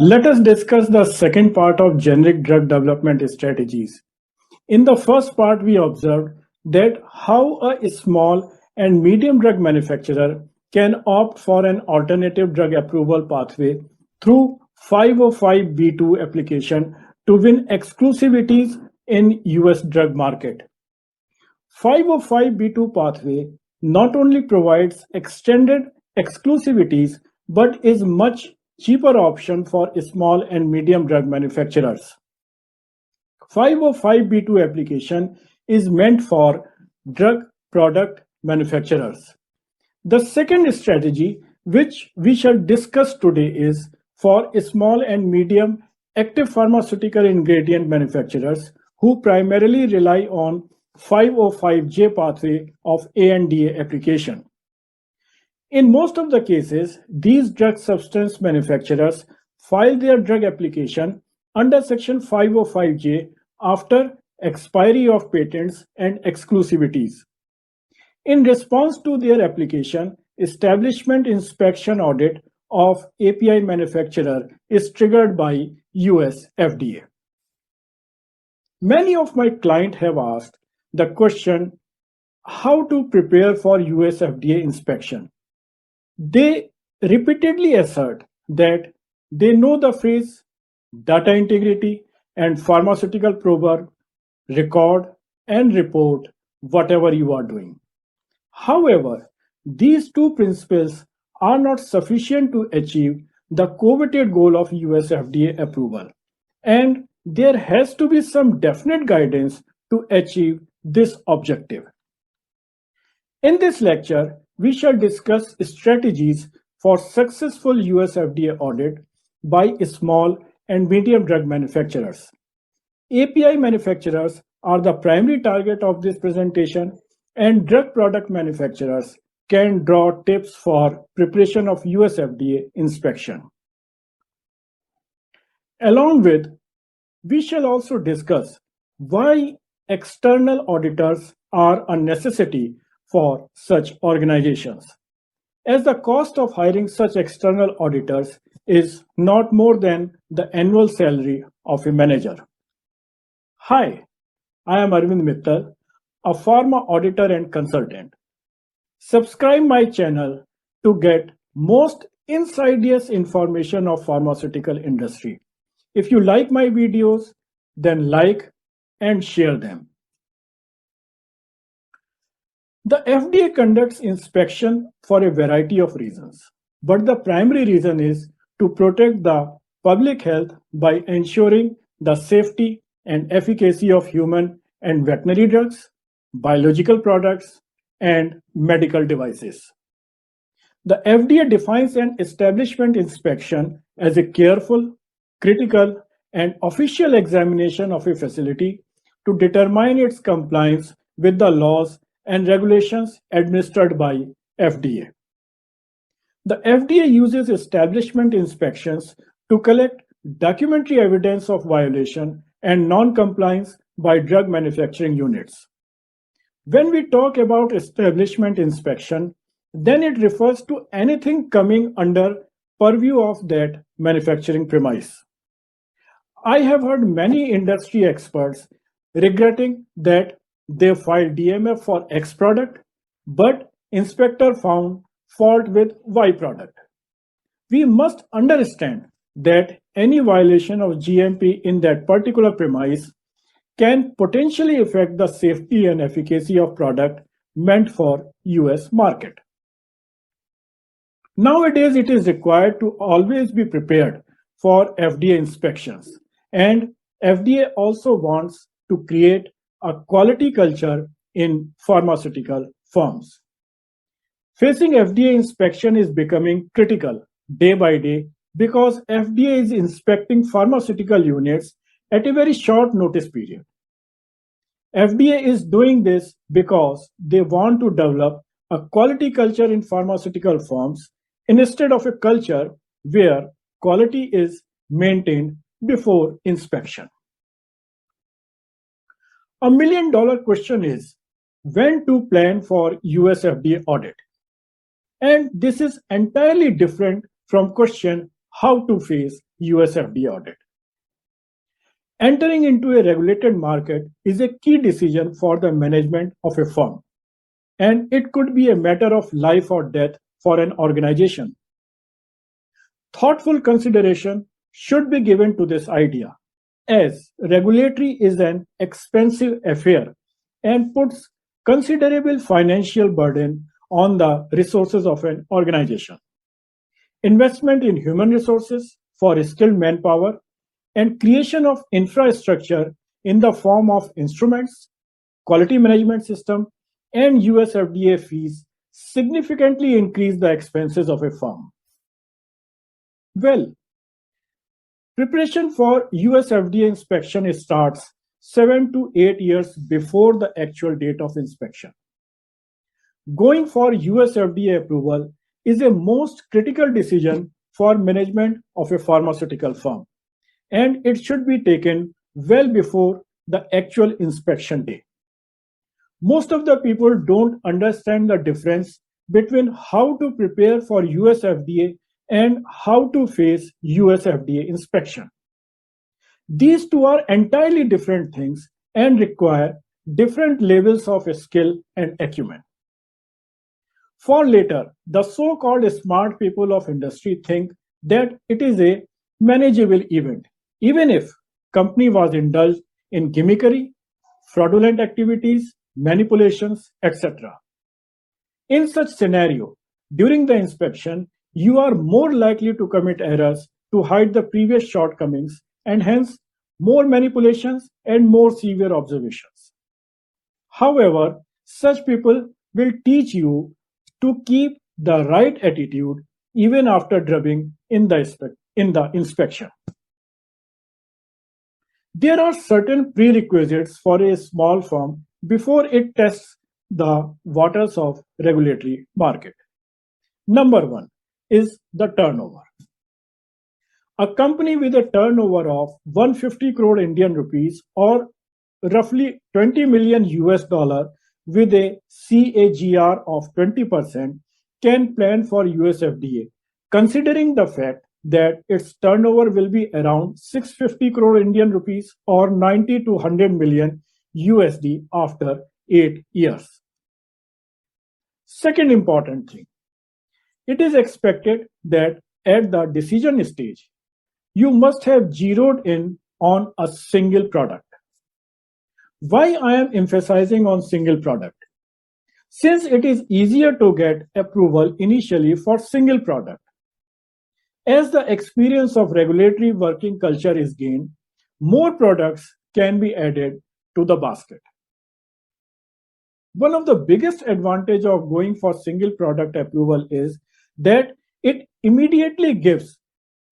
Let us discuss the second part of generic drug development strategies. In the first part, we observed that how a small and medium drug manufacturer can opt for an alternative drug approval pathway through 505(b)(2) application to win exclusivities in US drug market. 505(b)(2) pathway not only provides extended exclusivities but is much cheaper option for small and medium drug manufacturers. 505(b)(2) application is meant for drug product manufacturers. The second strategy which we shall discuss today is for small and medium active pharmaceutical ingredient manufacturers who primarily rely on 505J pathway of ANDA application. In most of the cases, these drug substance manufacturers file their drug application under Section 505J after expiry of patents and exclusivities. In response to their application, establishment inspection audit of API manufacturer is triggered by USFDA. Many of my clients have asked the question how to prepare for USFDA inspection. They repeatedly assert that they know the phrase data integrity and pharmaceutical prover, record and report whatever you are doing. However, these two principles are not sufficient to achieve the coveted goal of USFDA approval, and there has to be some definite guidance to achieve this objective. In this lecture, we shall discuss strategies for successful USFDA audit by small and medium drug manufacturers. API manufacturers are the primary target of this presentation, and drug product manufacturers can draw tips for preparation of USFDA inspection. Along with, we shall also discuss why external auditors are a necessity for such organizations, as the cost of hiring such external auditors is not more than the annual salary of a manager. Hi, I am Arvind Mittal, a pharma auditor and consultant. Subscribe my channel to get most insidious information of pharmaceutical industry. If you like my videos, then like and share them. The FDA conducts inspection for a variety of reasons, but the primary reason is to protect the public health by ensuring the safety and efficacy of human and veterinary drugs, biological products, and medical devices. The FDA defines an establishment inspection as a careful, critical, and official examination of a facility to determine its compliance with the laws and regulations administered by FDA. The FDA uses establishment inspections to collect documentary evidence of violation and non-compliance by drug manufacturing units. When we talk about establishment inspection, then it refers to anything coming under purview of that manufacturing premise. I have heard many industry experts regretting that they filed DMF for X product, but inspector found fault with Y product. We must understand that any violation of GMP in that particular premise can potentially affect the safety and efficacy of product meant for US market. Nowadays, it is required to always be prepared for FDA inspections, and FDA also wants to create a quality culture in pharmaceutical firms. Facing FDA inspection is becoming critical day by day because FDA is inspecting pharmaceutical units at a very short notice period. FDA is doing this because they want to develop a quality culture in pharmaceutical firms instead of a culture where quality is maintained before inspection. $1 million question is when to plan for USFDA audit. And this is entirely different from question how to face USFDA audit. Entering into a regulated market is a key decision for the management of a firm, and it could be a matter of life or death for an organization. Thoughtful consideration should be given to this idea, as regulatory is an expensive affair and puts considerable financial burden on the resources of an organization. Investment in human resources for skilled manpower and creation of infrastructure in the form of instruments, quality management system, and USFDA fees significantly increase the expenses of a firm. Well, preparation for USFDA inspection starts 7 to 8 years before the actual date of inspection. Going for USFDA approval is a most critical decision for management of a pharmaceutical firm, and it should be taken well before the actual inspection day. Most of the people don't understand the difference between how to prepare for USFDA and how to face USFDA inspection. These two are entirely different things and require different levels of skill and acumen. For later, the so-called smart people of industry think that it is a manageable event, even if company was indulged in gimmickry, fraudulent activities, manipulations, etc. In such scenario, during the inspection, you are more likely to commit errors to hide the previous shortcomings and hence more manipulations and more severe observations. However, such people will teach you to keep the right attitude even after drubbing in the inspection. There are certain prerequisites for a small firm before it tests the waters of regulatory market. Number one is the turnover. A company with a turnover of 150 crore Indian rupees or roughly 20 million US dollar with a CAGR of 20% can plan for USFDA, considering the fact that its turnover will be around 650 crore Indian rupees or 90 to 100 million USD after 8 years. Second important thing, it is expected that at the decision stage, you must have zeroed in on a single product. Why I am emphasizing on single product? Since it is easier to get approval initially for single product. As the experience of regulatory working culture is gained, more products can be added to the basket. One of the biggest advantage of going for single product approval is that it immediately gives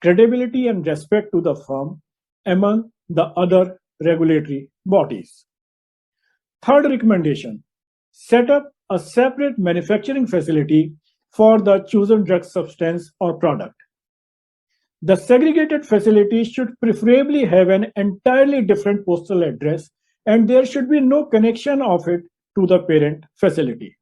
credibility and respect to the firm among the other regulatory bodies. Third recommendation, set up a separate manufacturing facility for the chosen drug substance or product. The segregated facility should preferably have an entirely different postal address, and there should be no connection of it to the parent facility.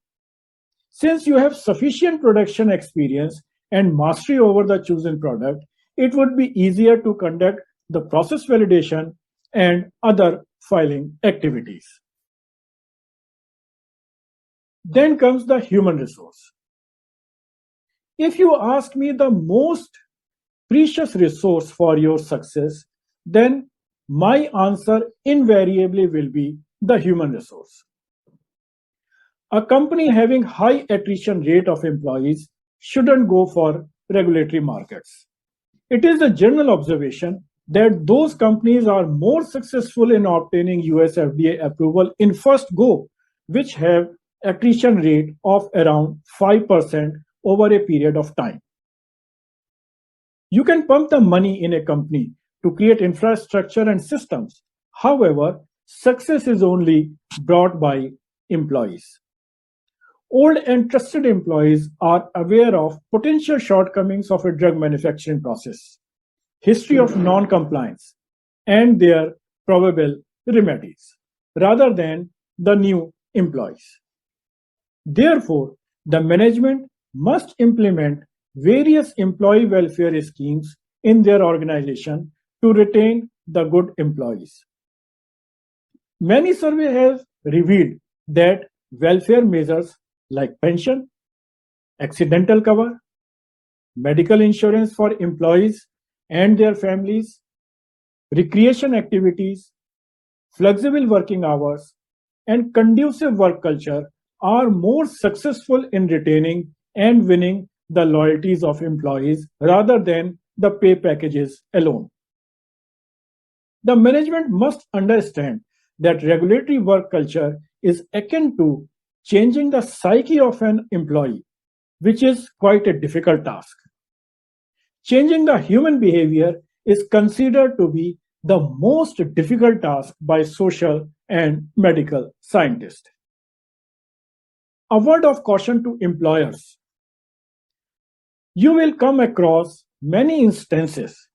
Since you have sufficient production experience and mastery over the chosen product, it would be easier to conduct the process validation and other filing activities. Then comes the human resource. If you ask me the most precious resource for your success, then my answer invariably will be the human resource. A company having high attrition rate of employees shouldn't go for regulatory markets. It is a general observation that those companies are more successful in obtaining USFDA approval in first go, which have attrition rate of around 5% over a period of time. You can pump the money in a company to create infrastructure and systems. However, success is only brought by employees. Old and trusted employees are aware of potential shortcomings of a drug manufacturing process, history of non-compliance, and their probable remedies, rather than the new employees. Therefore, the management must implement various employee welfare schemes in their organization to retain the good employees. Many surveys have revealed that welfare measures like pension, accidental cover, medical insurance for employees and their families, recreation activities, flexible working hours, and conducive work culture are more successful in retaining and winning the loyalties of employees rather than the pay packages alone. The management must understand that regulatory work culture is akin to changing the psyche of an employee, which is quite a difficult task. Changing the human behavior is considered to be the most difficult task by social and medical scientists. A word of caution to employers. You will come across many instances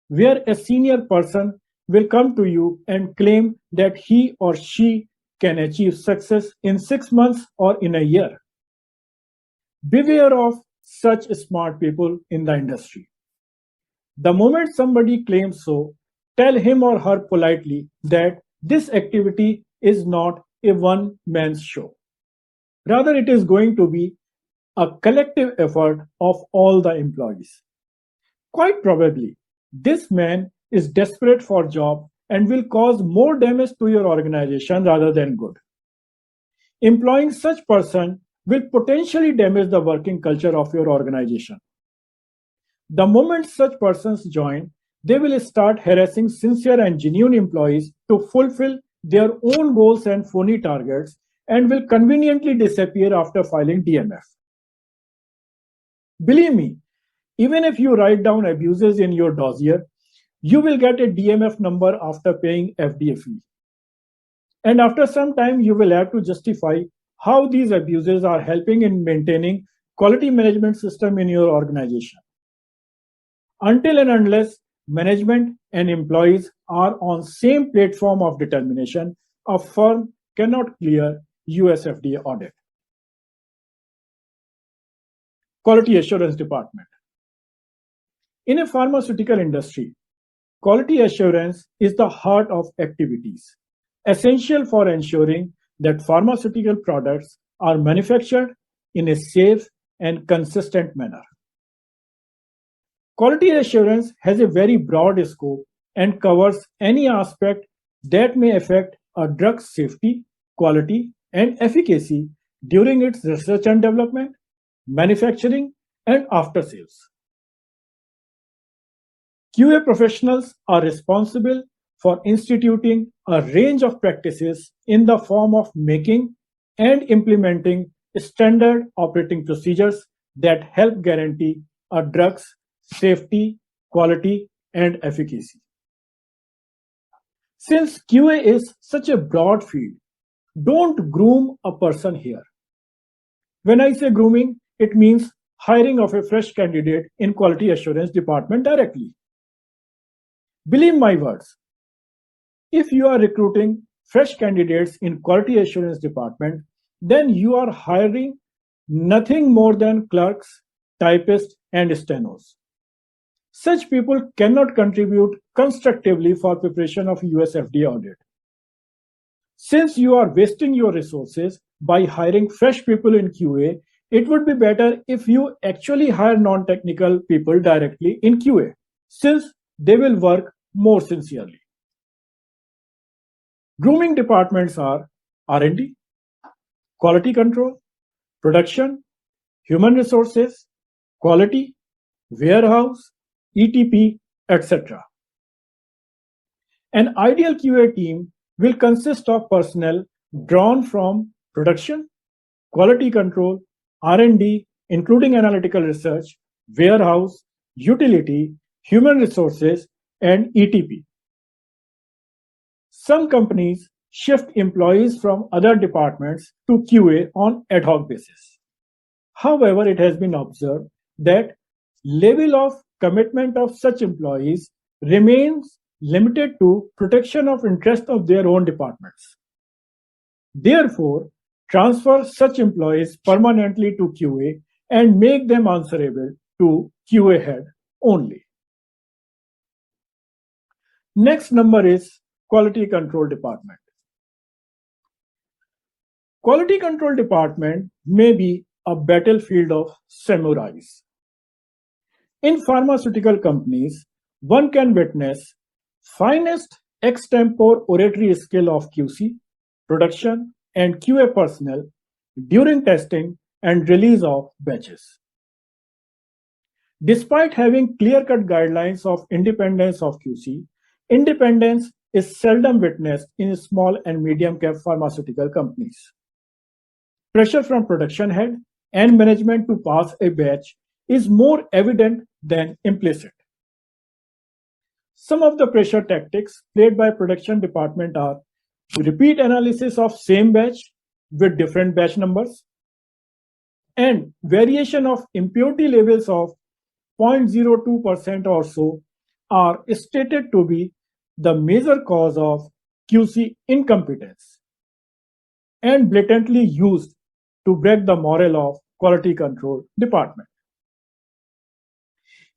where a senior person will come to you and claim that he or she can achieve success in 6 months or in a year. Beware of such smart people in the industry. The moment somebody claims so, tell him or her politely that this activity is not a one-man's show. Rather, it is going to be a collective effort of all the employees. Quite probably, this man is desperate for a job and will cause more damage to your organization rather than good. Employing such person will potentially damage the working culture of your organization. The moment such persons join, they will start harassing sincere and genuine employees to fulfill their own goals and phony targets and will conveniently disappear after filing DMF. Believe me, even if you write down abuses in your dossier, you will get a DMF number after paying FDA fee. And after some time, you will have to justify how these abuses are helping in maintaining quality management system in your organization. Until and unless management and employees are on same platform of determination, a firm cannot clear USFDA audit. Quality Assurance Department. In a pharmaceutical industry, quality assurance is the heart of activities, essential for ensuring that pharmaceutical products are manufactured in a safe and consistent manner. Quality assurance has a very broad scope and covers any aspect that may affect a drug's safety, quality, and efficacy during its research and development, manufacturing, and after sales. QA professionals are responsible for instituting a range of practices in the form of making and implementing standard operating procedures that help guarantee a drug's safety, quality, and efficacy. Since QA is such a broad field, don't groom a person here. When I say grooming, it means hiring of a fresh candidate in quality assurance department directly. Believe my words, if you are recruiting fresh candidates in quality assurance department, then you are hiring nothing more than clerks, typists, and stenos. Such people cannot contribute constructively for preparation of USFDA audit. Since you are wasting your resources by hiring fresh people in QA, it would be better if you actually hire non-technical people directly in QA, since they will work more sincerely. Grooming departments are R&D, quality control, production, human resources, quality, warehouse, ETP, etc. An ideal QA team will consist of personnel drawn from production, quality control, R&D, including analytical research, warehouse, utility, human resources, and ETP. Some companies shift employees from other departments to QA on ad hoc basis. However, it has been observed that level of commitment of such employees remains limited to protection of interest of their own departments. Therefore, transfer such employees permanently to QA and make them answerable to QA head only. Next number is Quality Control Department. Quality Control Department may be a battlefield of samurais. In pharmaceutical companies, one can witness finest extempore oratory skill of QC, production, and QA personnel during testing and release of batches. Despite having clear-cut guidelines of independence of QC, independence is seldom witnessed in small and medium-cap pharmaceutical companies. Pressure from production head and management to pass a batch is more evident than implicit. Some of the pressure tactics played by production department are repeat analysis of same batch with different batch numbers and variation of impurity levels of 0.02% or so are stated to be the major cause of QC incompetence and blatantly used to break the morale of quality control department.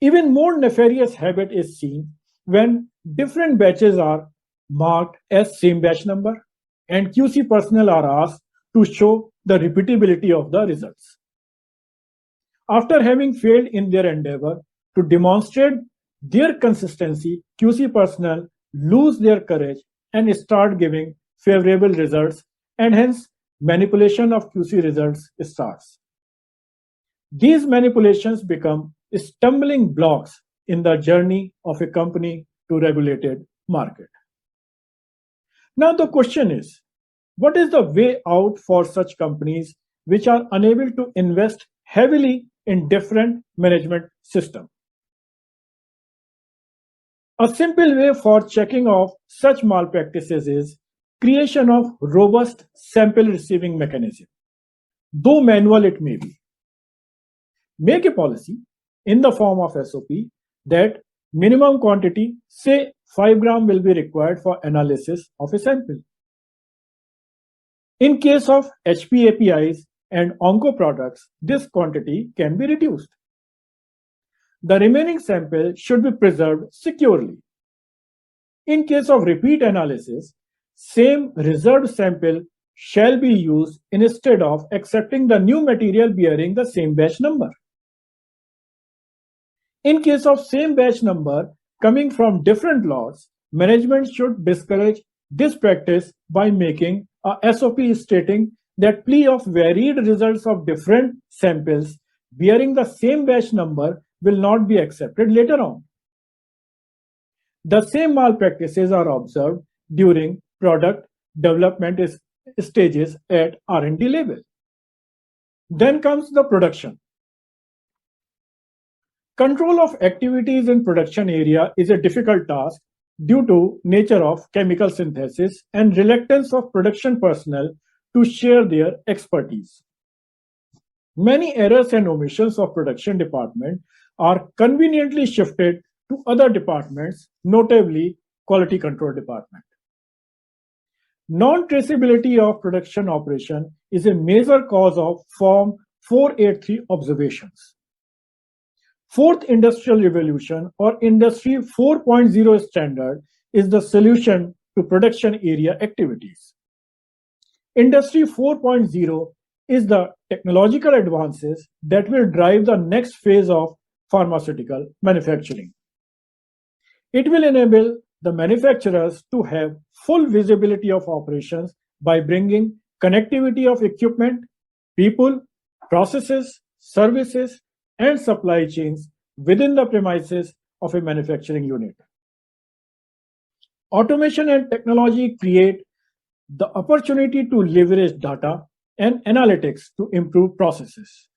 Even more nefarious habit is seen when different batches are marked as same batch number and QC personnel are asked to show the repeatability of the results. After having failed in their endeavor to demonstrate their consistency, QC personnel lose their courage and start giving favorable results, and hence manipulation of QC results starts. These manipulations become stumbling blocks in the journey of a company to regulated market. Now the question is, what is the way out for such companies which are unable to invest heavily in different management systems? A simple way for checking off such malpractices is creation of robust sample receiving mechanism, though manual it may be. Make a policy in the form of SOP that minimum quantity, say 5 gram, will be required for analysis of a sample. In case of HP APIs and onco products, this quantity can be reduced. The remaining sample should be preserved securely. In case of repeat analysis, same reserved sample shall be used instead of accepting the new material bearing the same batch number. In case of same batch number coming from different lots, management should discourage this practice by making a SOP stating that plea of varied results of different samples bearing the same batch number will not be accepted later on. The same malpractices are observed during product development stages at R&D level. Then comes the production. Control of activities in production area is a difficult task due to nature of chemical synthesis and reluctance of production personnel to share their expertise. Many errors and omissions of production department are conveniently shifted to other departments, notably quality control department. Non-traceability of production operation is a major cause of Form 483 observations. Fourth Industrial Revolution or Industry 4.0 standard is the solution to production area activities. Industry 4.0 is the technological advances that will drive the next phase of pharmaceutical manufacturing. It will enable the manufacturers to have full visibility of operations by bringing connectivity of equipment, people, processes, services, and supply chains within the premises of a manufacturing unit. Automation and technology create the opportunity to leverage data and analytics to improve processes.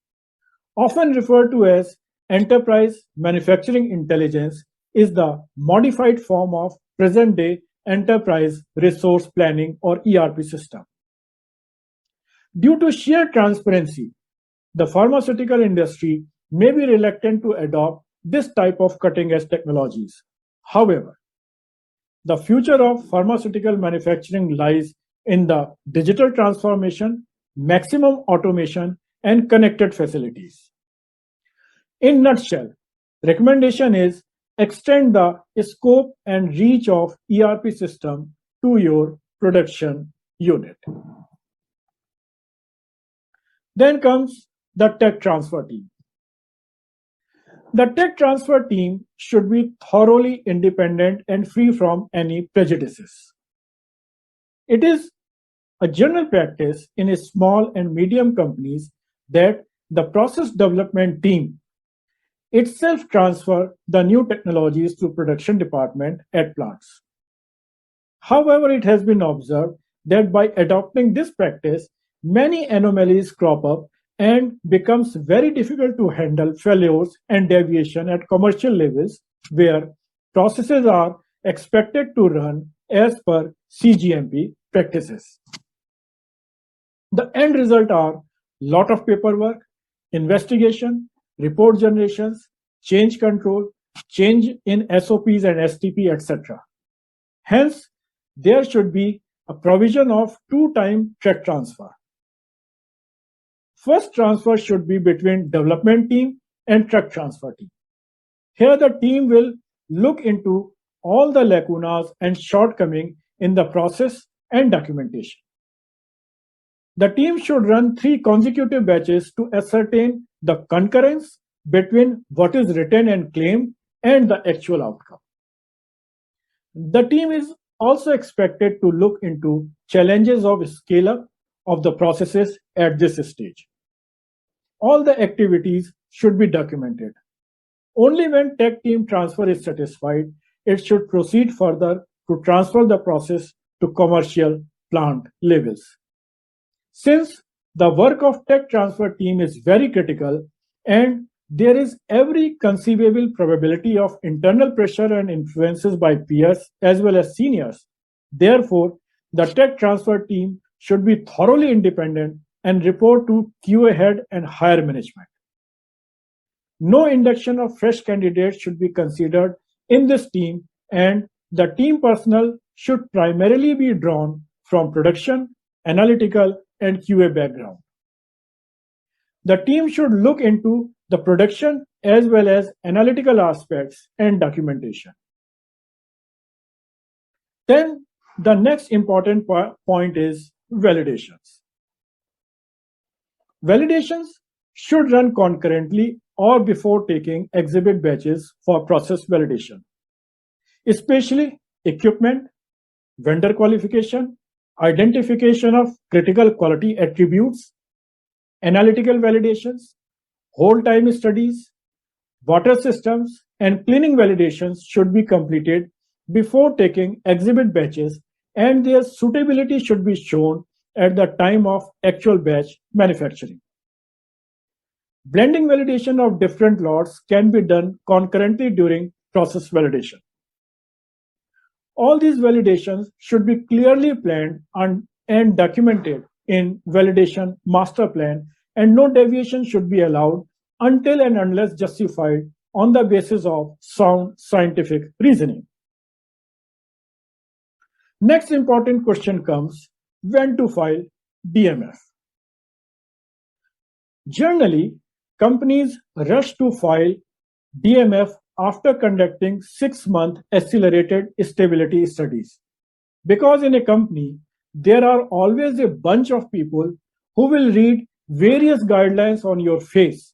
Often referred to as enterprise manufacturing intelligence is the modified form of present-day enterprise resource planning or ERP system. Due to sheer transparency, the pharmaceutical industry may be reluctant to adopt this type of cutting-edge technologies. However, the future of pharmaceutical manufacturing lies in the digital transformation, maximum automation, and connected facilities. In nutshell, recommendation is extend the scope and reach of ERP system to your production unit. Then comes the tech transfer team. The tech transfer team should be thoroughly independent and free from any prejudices. It is a general practice in small and medium companies that the process development team itself transfer the new technologies to production department at plants. However, it has been observed that by adopting this practice, many anomalies crop up and becomes very difficult to handle failures and deviation at commercial levels where processes are expected to run as per CGMP practices. The end result are lot of paperwork, investigation, report generations, change control, change in SOPs and STP, etc. Hence, there should be a provision of two-time tech transfer. First transfer should be between development team and tech transfer team. Here the team will look into all the lacunas and shortcomings in the process and documentation. The team should run 3 consecutive batches to ascertain the concurrence between what is written and claimed and the actual outcome. The team is also expected to look into challenges of scale-up of the processes at this stage. All the activities should be documented. Only when tech team transfer is satisfied, it should proceed further to transfer the process to commercial plant levels. Since the work of tech transfer team is very critical and there is every conceivable probability of internal pressure and influences by peers as well as seniors, therefore, the tech transfer team should be thoroughly independent and report to QA head and higher management. No induction of fresh candidates should be considered in this team, and the team personnel should primarily be drawn from production, analytical, and QA background. The team should look into the production as well as analytical aspects and documentation. Then the next important point is validations. Validations should run concurrently or before taking exhibit batches for process validation, especially equipment, vendor qualification, identification of critical quality attributes, analytical validations, hold time studies, water systems, and cleaning validations should be completed before taking exhibit batches, and their suitability should be shown at the time of actual batch manufacturing. Blending validation of different lots can be done concurrently during process validation. All these validations should be clearly planned and documented in validation master plan, and no deviation should be allowed until and unless justified on the basis of sound scientific reasoning. Next important question comes: when to file BMF? Generally, companies rush to file DMF after conducting 6-month accelerated stability studies. Because in a company, there are always a bunch of people who will read various guidelines on your face,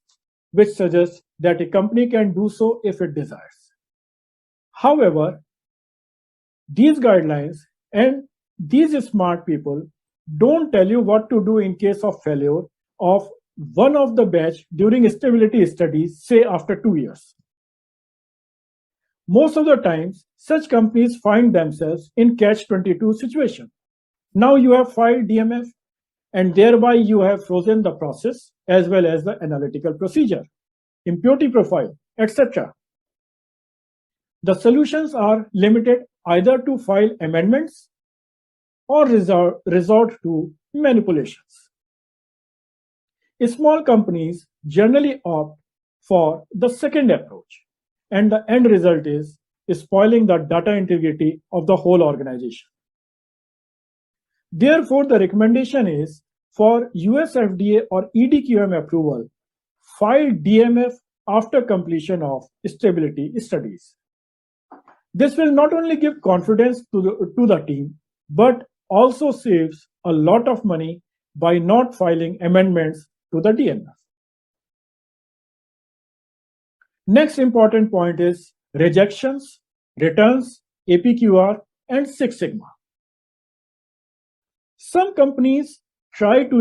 which suggests that a company can do so if it desires. However, these guidelines and these smart people don't tell you what to do in case of failure of one of the batch during stability studies, say after 2 years. Most of the times, such companies find themselves in catch-22 situation. Now you have filed DMF, and thereby you have frozen the process as well as the analytical procedure, impurity profile, etc. The solutions are limited either to file amendments or resort to manipulations. Small companies generally opt for the second approach, and the end result is spoiling the data integrity of the whole organization. Therefore, the recommendation is for USFDA or EDQM approval, file DMF after completion of stability studies. This will not only give confidence to the team, but also saves a lot of money by not filing amendments to the DMF. Next important point is rejections, returns, APQR, and Six Sigma. Some companies try to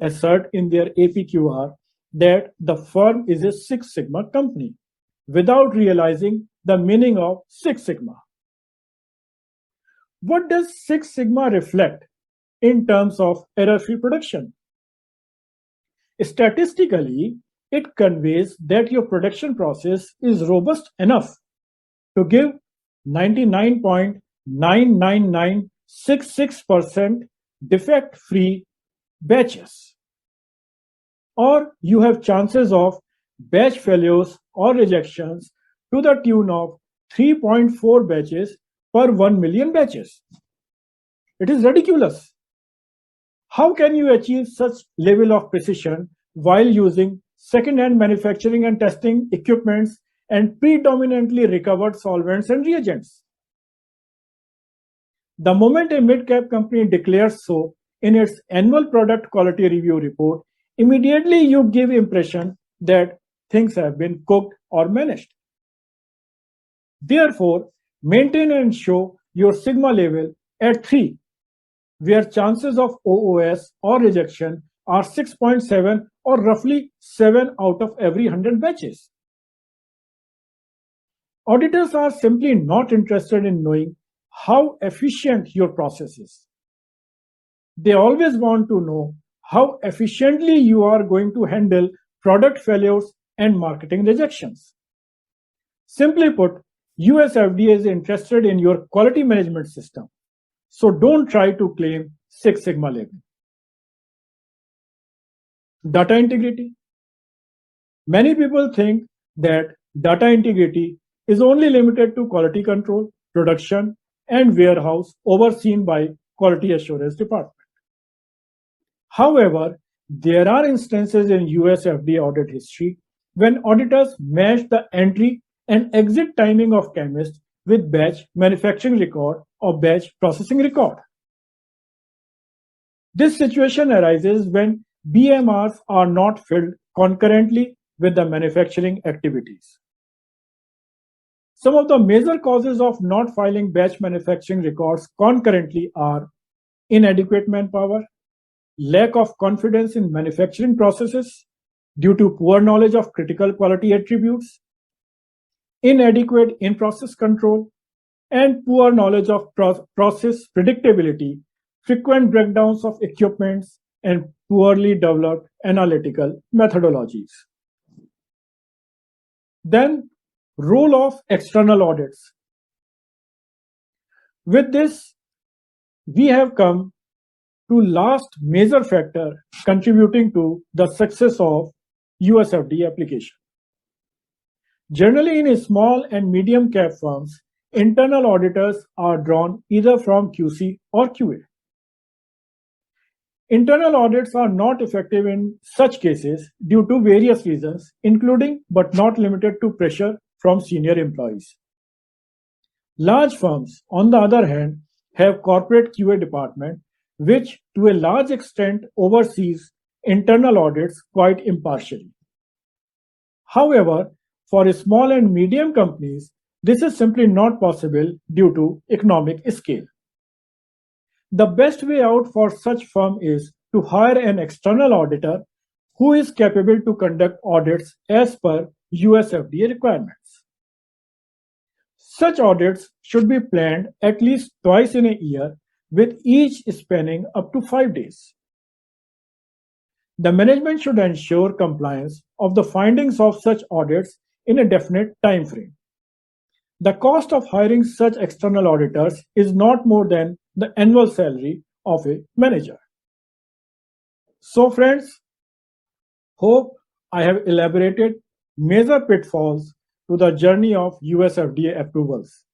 assert in their APQR that the firm is a Six Sigma company without realizing the meaning of Six Sigma. What does Six Sigma reflect in terms of error-free production? Statistically, it conveys that your production process is robust enough to give 99.99966% defect-free batches, or you have chances of batch failures or rejections to the tune of 3.4 batches per 1 million batches. It is ridiculous. How can you achieve such level of precision while using second-hand manufacturing and testing equipments and predominantly recovered solvents and reagents? The moment a mid-cap company declares so in its annual product quality review report, immediately you give impression that things have been cooked or managed. Therefore, maintain and show your sigma level at 3, where chances of OOS or rejection are 6.7 or roughly 7 out of every 100 batches. Auditors are simply not interested in knowing how efficient your process is. They always want to know how efficiently you are going to handle product failures and marketing rejections. Simply put, USFDA is interested in your quality management system. So don't try to claim Six Sigma level. Data integrity. Many people think that data integrity is only limited to quality control, production, and warehouse overseen by quality assurance department. However, there are instances in USFDA audit history when auditors match the entry and exit timing of chemists with batch manufacturing record or batch processing record. This situation arises when BMRs are not filled concurrently with the manufacturing activities. Some of the major causes of not filing batch manufacturing records concurrently are inadequate manpower, lack of confidence in manufacturing processes due to poor knowledge of critical quality attributes, inadequate in-process control, and poor knowledge of process predictability, frequent breakdowns of equipments, and poorly developed analytical methodologies. Then, role of external audits. With this, we have come to last major factor contributing to the success of USFDA application. Generally, in small and medium cap firms, internal auditors are drawn either from QC or QA. Internal audits are not effective in such cases due to various reasons, including but not limited to pressure from senior employees. Large firms, on the other hand, have corporate QA department, which to a large extent oversees internal audits quite impartially. However, for small and medium companies, this is simply not possible due to economic scale. The best way out for such firm is to hire an external auditor who is capable to conduct audits as per USFDA requirements. Such audits should be planned at least twice in a year, with each spanning up to 5 days. The management should ensure compliance of the findings of such audits in a definite time frame. The cost of hiring such external auditors is not more than the annual salary of a manager. So friends, hope I have elaborated major pitfalls to the journey of USFDA approvals.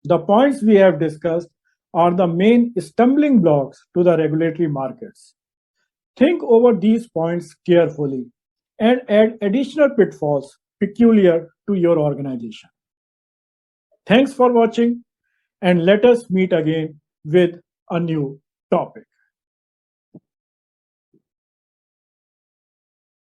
The points we have discussed are the main stumbling blocks to the regulatory markets. Think over these points carefully and add additional pitfalls peculiar to your organization. Thanks for watching, and let us meet again with a new topic.